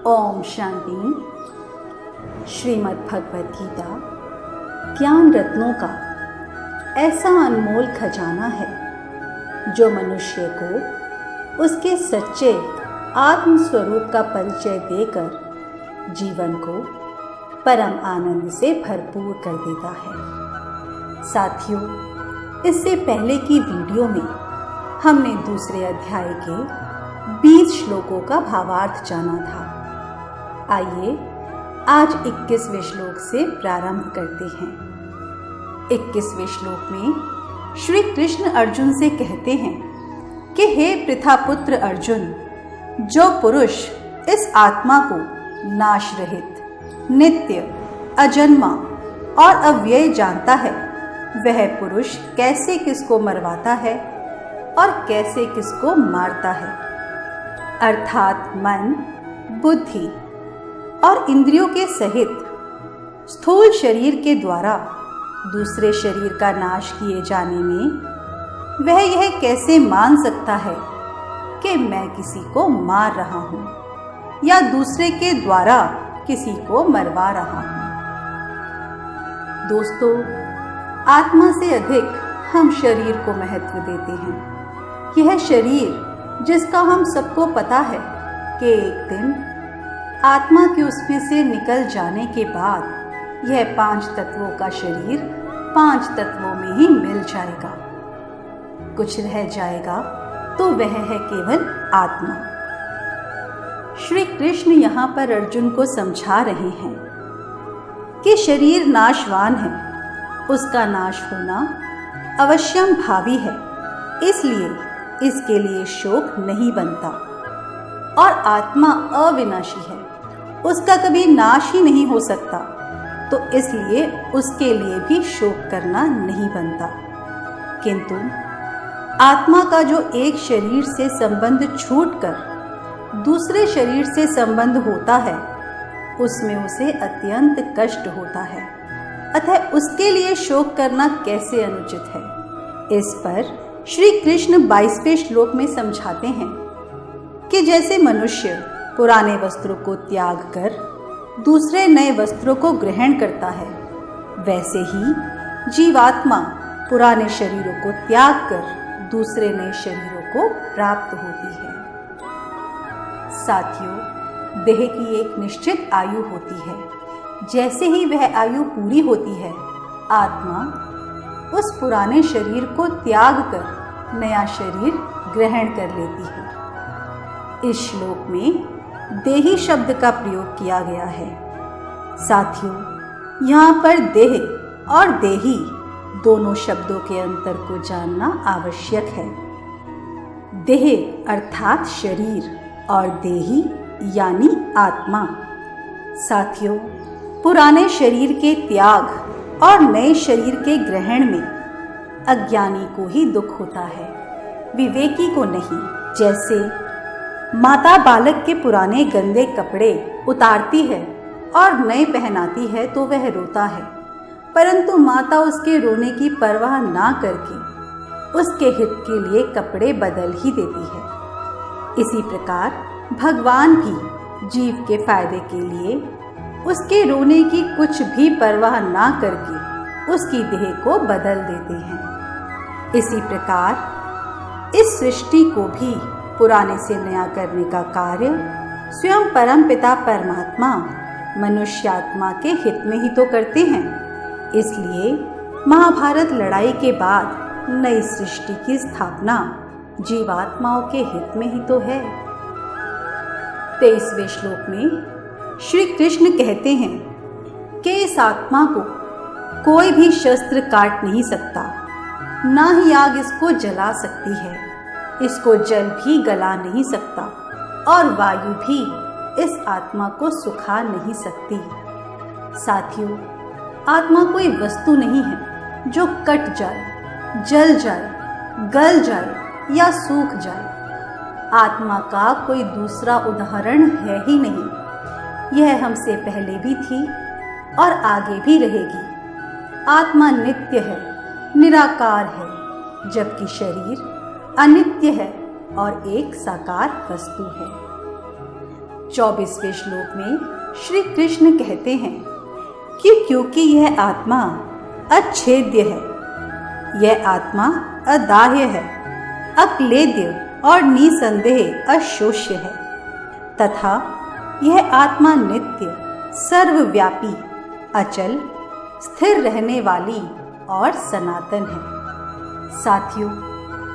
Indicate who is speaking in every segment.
Speaker 1: ओम शांति। श्रीमद् भगवद गीता ज्ञान रत्नों का ऐसा अनमोल खजाना है जो मनुष्य को उसके सच्चे आत्म स्वरूप का परिचय देकर जीवन को परम आनंद से भरपूर कर देता है। साथियों, इससे पहले की वीडियो में हमने दूसरे अध्याय के 20 श्लोकों का भावार्थ जाना था। आइए आज 21वें श्लोक से प्रारंभ करते हैं। 21वें श्लोक में श्री कृष्ण अर्जुन से कहते हैं कि हे पृथापुत्र अर्जुन, जो पुरुष इस आत्मा को नाश रहित, नित्य, अजन्मा और अव्यय जानता है, वह पुरुष कैसे किसको मरवाता है और कैसे किसको मारता है। अर्थात मन, बुद्धि और इंद्रियों के सहित स्थूल शरीर के द्वारा दूसरे शरीर का नाश किए जाने में वह यह कैसे मान सकता है कि मैं किसी को मार रहा हूं या दूसरे के द्वारा किसी को मरवा रहा हूं। दोस्तों, आत्मा से अधिक हम शरीर को महत्व देते हैं। यह शरीर जिसका हम सबको पता है कि एक दिन आत्मा के उसमें से निकल जाने के बाद यह 5 तत्वों का शरीर 5 तत्वों में ही मिल जाएगा। कुछ रह जाएगा तो वह है केवल आत्मा। श्री कृष्ण यहाँ पर अर्जुन को समझा रहे हैं कि शरीर नाशवान है, उसका नाश होना अवश्यम भावी है, इसलिए इसके लिए शोक नहीं बनता। और आत्मा अविनाशी है, उसका कभी नाश ही नहीं हो सकता, तो इसलिए उसके लिए भी शोक करना नहीं बनता। किंतु आत्मा का जो एक शरीर से संबंध छूटकर दूसरे शरीर से संबंध होता है, उसमें उसे अत्यंत कष्ट होता है। अतः उसके लिए शोक करना कैसे अनुचित है। इस पर श्री कृष्ण 22वें श्लोक में समझाते हैं कि जैसे मनुष्य पुराने वस्त्रों को त्याग कर दूसरे नए वस्त्रों को ग्रहण करता है, वैसे ही जीवात्मा पुराने शरीरों को त्याग कर दूसरे नए शरीरों को प्राप्त होती है। साथियों, देह की एक निश्चित आयु होती है। जैसे ही वह आयु पूरी होती है, आत्मा उस पुराने शरीर को त्याग कर नया शरीर ग्रहण कर लेती है। इस श्लोक में देही शब्द का प्रयोग किया गया है। साथियों, यहाँ पर देह और देही दोनों शब्दों के अंतर को जानना आवश्यक है। देह अर्थात शरीर और देही यानी आत्मा। साथियों, पुराने शरीर के त्याग और नए शरीर के ग्रहण में अज्ञानी को ही दुख होता है, विवेकी को नहीं। जैसे माता बालक के पुराने गंदे कपड़े उतारती है और नए पहनाती है तो वह रोता है, परंतु माता उसके रोने की परवाह ना करके उसके हित के लिए कपड़े बदल ही देती है। इसी प्रकार भगवान भी जीव के फायदे के लिए उसके रोने की कुछ भी परवाह ना करके उसकी देह को बदल देते हैं। इसी प्रकार इस सृष्टि को भी पुराने से नया करने का कार्य स्वयं परमपिता परमात्मा मनुष्यात्मा के हित में ही तो करते हैं। इसलिए महाभारत लड़ाई के बाद नई सृष्टि की स्थापना जीवात्माओं के हित में ही तो है। 23वें श्लोक में श्री कृष्ण कहते हैं कि इस आत्मा को कोई भी शस्त्र काट नहीं सकता, ना ही आग इसको जला सकती है, इसको जल भी गला नहीं सकता और वायु भी इस आत्मा को सुखा नहीं सकती। साथियों, आत्मा कोई वस्तु नहीं है जो कट जाए, जल जाए, गल जाए या सूख जाए। आत्मा का कोई दूसरा उदाहरण है ही नहीं। यह हमसे पहले भी थी और आगे भी रहेगी। आत्मा नित्य है, निराकार है, जबकि शरीर अनित्य है और एक साकार वस्तु है। 24वें श्लोक में श्री कृष्ण कहते हैं कि क्योंकि यह आत्मा अच्छेद्य है, यह आत्मा अदाह्य है, अक्लेद्य और निसंदेह अशोष्य है, तथा यह आत्मा नित्य, सर्वव्यापी, अचल, स्थिर रहने वाली और सनातन है। साथियों,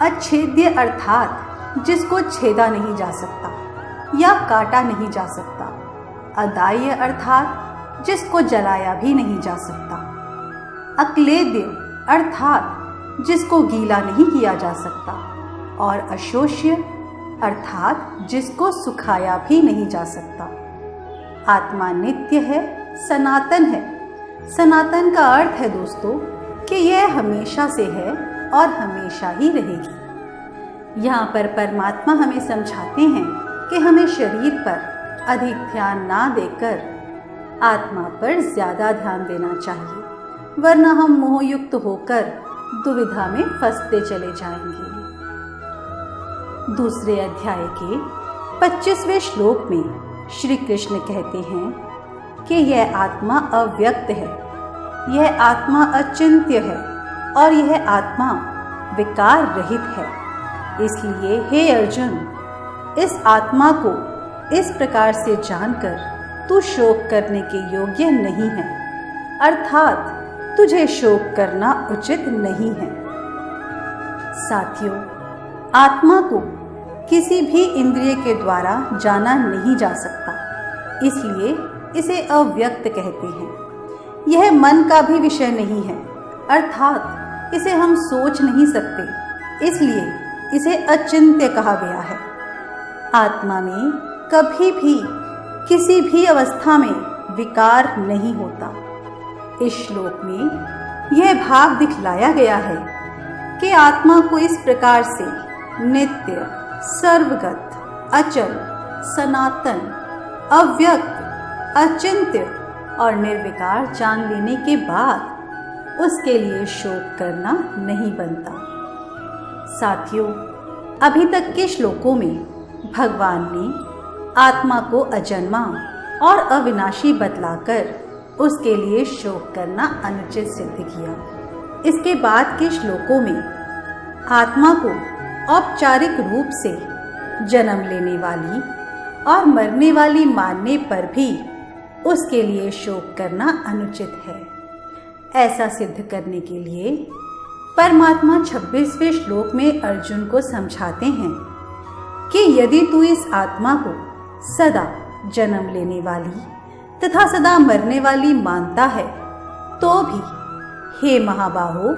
Speaker 1: अच्छेद्य अर्थात जिसको छेदा नहीं जा सकता या काटा नहीं जा सकता, अदाह्य अर्थात जिसको जलाया भी नहीं जा सकता, अक्लेद्य अर्थात जिसको गीला नहीं किया जा सकता, और अशोष्य अर्थात जिसको सुखाया भी नहीं जा सकता। आत्मा नित्य है, सनातन है। सनातन का अर्थ है दोस्तों कि यह हमेशा से है और हमेशा ही रहेगी। यहाँ पर परमात्मा हमें समझाते हैं कि हमें शरीर पर अधिक ध्यान ना देकर आत्मा पर ज्यादा ध्यान देना चाहिए, वरना हम मोहयुक्त होकर दुविधा में फंसते चले जाएंगे। दूसरे अध्याय के 25वें श्लोक में श्री कृष्ण कहते हैं कि यह आत्मा अव्यक्त है, यह आत्मा अचिंत्य है और यह आत्मा विकार रहित है। इसलिए हे अर्जुन, इस आत्मा को इस प्रकार से जानकर तू शोक करने के योग्य नहीं है, अर्थात तुझे शोक करना उचित नहीं है। साथियों, आत्मा को किसी भी इंद्रिय के द्वारा जाना नहीं जा सकता, इसलिए इसे अव्यक्त कहते हैं। यह मन का भी विषय नहीं है, अर्थात इसे हम सोच नहीं सकते, इसलिए इसे अचिंत्य कहा गया है। आत्मा में कभी भी किसी भी अवस्था में विकार नहीं होता। इस श्लोक में यह भाव दिखलाया गया है कि आत्मा को इस प्रकार से नित्य, सर्वगत, अचल, सनातन, अव्यक्त, अचिंत्य और निर्विकार जान लेने के बाद उसके लिए शोक करना नहीं बनता। साथियों, अभी तक के श्लोकों में भगवान ने आत्मा को अजन्मा और अविनाशी बतलाकर उसके लिए शोक करना अनुचित सिद्ध किया। इसके बाद के श्लोकों में आत्मा को औपचारिक रूप से जन्म लेने वाली और मरने वाली मानने पर भी उसके लिए शोक करना अनुचित है। ऐसा सिद्ध करने के लिए परमात्मा 26वें श्लोक में अर्जुन को समझाते हैं कि यदि तू इस आत्मा को सदा जन्म लेने वाली तथा सदा मरने वाली मानता है तो भी हे महाबाहो,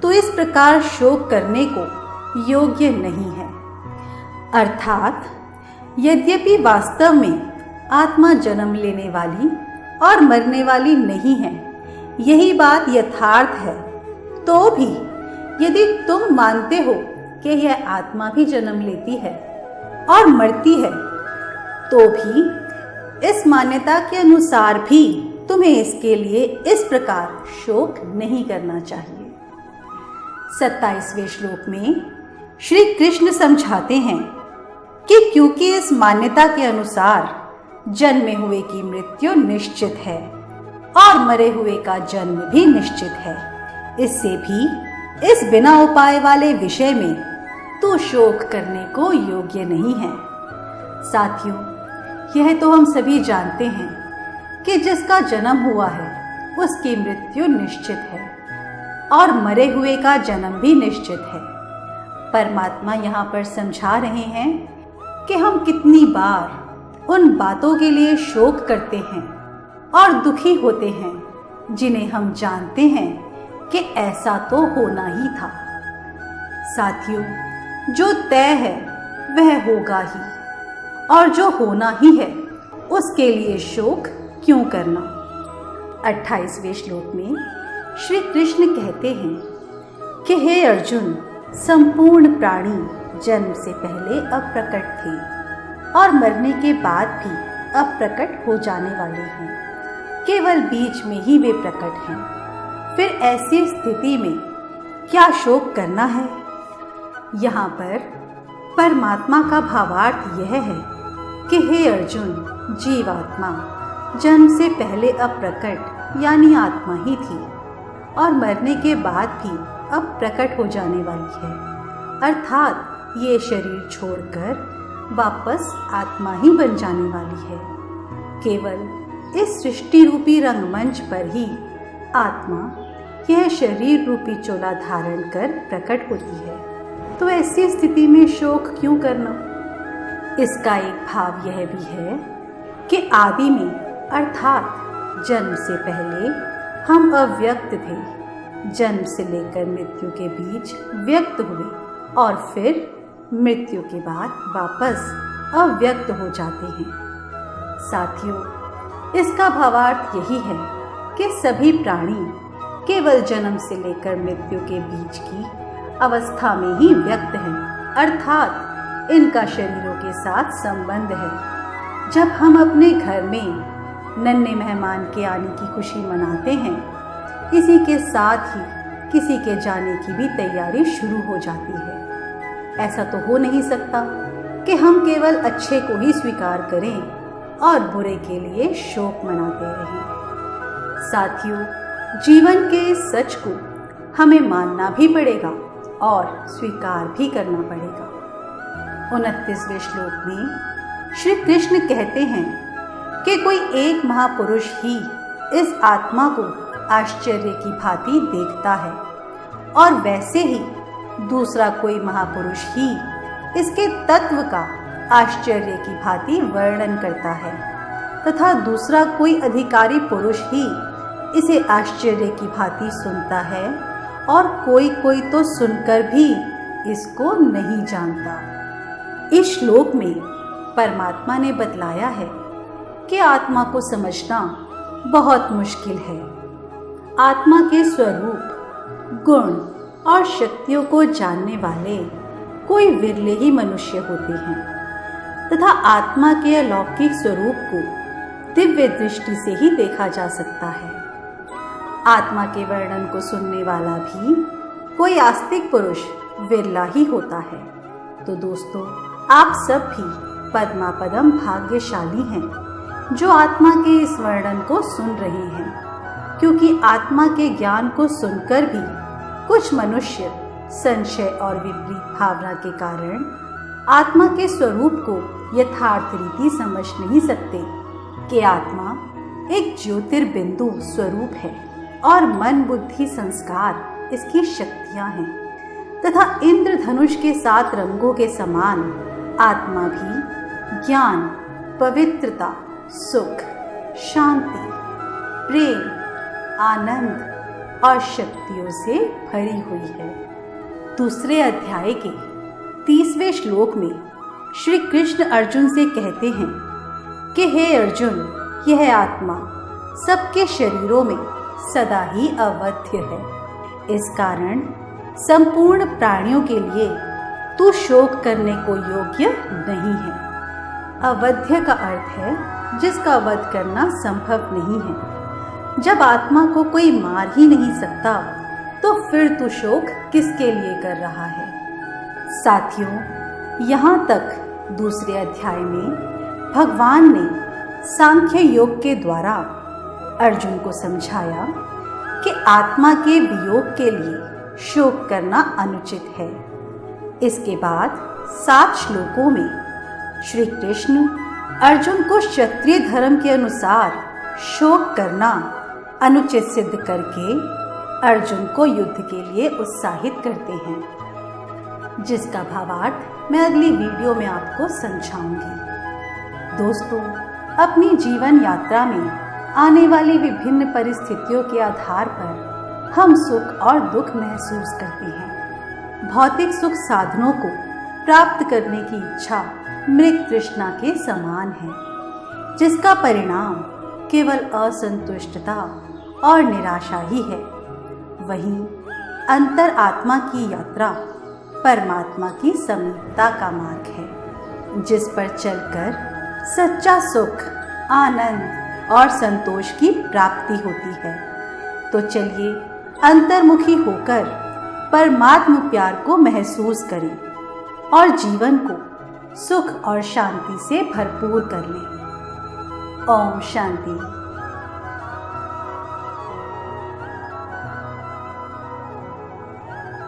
Speaker 1: तू इस प्रकार शोक करने को योग्य नहीं है। अर्थात यद्यपि वास्तव में आत्मा जन्म लेने वाली और मरने वाली नहीं है, यही बात यथार्थ है, तो भी यदि तुम मानते हो कि यह आत्मा भी जन्म लेती है और मरती है, तो भी इस मान्यता के अनुसार भी तुम्हें इसके लिए इस प्रकार शोक नहीं करना चाहिए। 27वें श्लोक में श्री कृष्ण समझाते हैं कि क्योंकि इस मान्यता के अनुसार जन्मे हुए की मृत्यु निश्चित है और मरे हुए का जन्म भी निश्चित है, इससे भी इस बिना उपाय वाले विषय में तू शोक करने को योग्य नहीं है। साथियों, यह तो हम सभी जानते हैं कि जिसका जन्म हुआ है उसकी मृत्यु निश्चित है और मरे हुए का जन्म भी निश्चित है। परमात्मा यहाँ पर समझा रहे हैं कि हम कितनी बार उन बातों के लिए शोक करते हैं और दुखी होते हैं जिन्हें हम जानते हैं कि ऐसा तो होना ही था। साथियों, जो तय है वह होगा ही, और जो होना ही है उसके लिए शोक क्यों करना। 28वें श्लोक में श्री कृष्ण कहते हैं कि हे अर्जुन, संपूर्ण प्राणी जन्म से पहले अप्रकट थे और मरने के बाद भी अप्रकट हो जाने वाले हैं, केवल बीच में ही वे प्रकट हैं। फिर ऐसी स्थिति में क्या शोक करना है। यहाँ पर परमात्मा का भावार्थ यह है कि हे अर्जुन, जीवात्मा जन्म से पहले अप्रकट यानी आत्मा ही थी और मरने के बाद भी अब प्रकट हो जाने वाली है, अर्थात ये शरीर छोड़कर वापस आत्मा ही बन जाने वाली है। केवल इस सृष्टि रूपी रंगमंच पर ही आत्मा यह शरीर रूपी चोला धारण कर प्रकट होती है। तो ऐसी स्थिति में शोक क्यों करना? इसका एक भाव यह भी है कि आदि में अर्थात जन्म से पहले हम अव्यक्त थे, जन्म से लेकर मृत्यु के बीच व्यक्त हुए और फिर मृत्यु के बाद वापस अव्यक्त हो जाते हैं। साथियों, इसका भावार्थ यही है कि सभी प्राणी केवल जन्म से लेकर मृत्यु के बीच की अवस्था में ही व्यक्त हैं, अर्थात इनका शरीरों के साथ संबंध है। जब हम अपने घर में नन्हे मेहमान के आने की खुशी मनाते हैं, इसी के साथ ही किसी के जाने की भी तैयारी शुरू हो जाती है। ऐसा तो हो नहीं सकता कि हम केवल अच्छे को ही स्वीकार करें और बुरे के लिए शोक मनाते रहें। साथियों, जीवन के इस सच को हमें मानना भी पड़ेगा और स्वीकार भी करना पड़ेगा। 29वें श्लोक में श्री कृष्ण कहते हैं कि कोई एक महापुरुष ही इस आत्मा को आश्चर्य की भांति देखता है और वैसे ही दूसरा कोई महापुरुष ही इसके तत्व का आश्चर्य की भांति वर्णन करता है तथा दूसरा कोई अधिकारी पुरुष ही इसे आश्चर्य की भांति सुनता है और कोई कोई तो सुनकर भी इसको नहीं जानता। इस श्लोक में परमात्मा ने बतलाया है कि आत्मा को समझना बहुत मुश्किल है। आत्मा के स्वरूप, गुण और शक्तियों को जानने वाले कोई विरले ही मनुष्य होते हैं तथा आत्मा के अलौकिक स्वरूप को दिव्य दृष्टि से ही देखा जा सकता है। आत्मा के वर्णन को सुनने वाला भी कोई आस्तिक पुरुष विरला ही होता है। तो दोस्तों, आप सब भी पद्मापदम भाग्यशाली हैं जो आत्मा के इस वर्णन को सुन रहे हैं, क्योंकि आत्मा के ज्ञान को सुनकर भी कुछ मनुष्य संशय और विपरीत भावना के कारण आत्मा के स्वरूप को यथार्थ रीति समझ नहीं सकते कि आत्मा एक ज्योतिर्बिंदु स्वरूप है और मन बुद्धि संस्कार इसकी शक्तियां हैं तथा इंद्रधनुष के 7 रंगों के समान आत्मा भी ज्ञान, पवित्रता, सुख, शांति, प्रेम, आनंद और शक्तियों से भरी हुई है। दूसरे अध्याय के 30वें श्लोक में श्री कृष्ण अर्जुन से कहते हैं कि हे अर्जुन, यह आत्मा सबके शरीरों में सदा ही अवध्य है। इस कारण संपूर्ण प्राणियों के लिए तू शोक करने को योग्य नहीं है। अवध्य का अर्थ है जिसका वध करना संभव नहीं है। जब आत्मा को कोई मार ही नहीं सकता तो फिर तू शोक किसके लिए कर रहा है? साथियों, यहाँ तक दूसरे अध्याय में भगवान ने सांख्य योग के द्वारा अर्जुन को समझाया कि आत्मा के वियोग के लिए शोक करना अनुचित है। इसके बाद 7 श्लोकों में श्री कृष्ण अर्जुन को क्षत्रिय धर्म के अनुसार शोक करना अनुचित सिद्ध करके अर्जुन को युद्ध के लिए उत्साहित करते हैं, जिसका भावार्थ मैं अगली वीडियो में आपको समझाऊंगी। दोस्तों, अपनी जीवन यात्रा में आने वाली विभिन्न परिस्थितियों के आधार पर हम सुख और दुख महसूस करते हैं। भौतिक सुख साधनों को प्राप्त करने की इच्छा मृग तृष्णा के समान है, जिसका परिणाम केवल असंतुष्टता और निराशा ही है। वहीं अंतर आत्मा की यात्रा परमात्मा की समीपता का मार्ग है, जिस पर चलकर सच्चा सुख, आनंद और संतोष की प्राप्ति होती है। तो चलिए अंतर्मुखी होकर परमात्म प्यार को महसूस करें और जीवन को सुख और शांति से भरपूर कर लें। ओम शांति।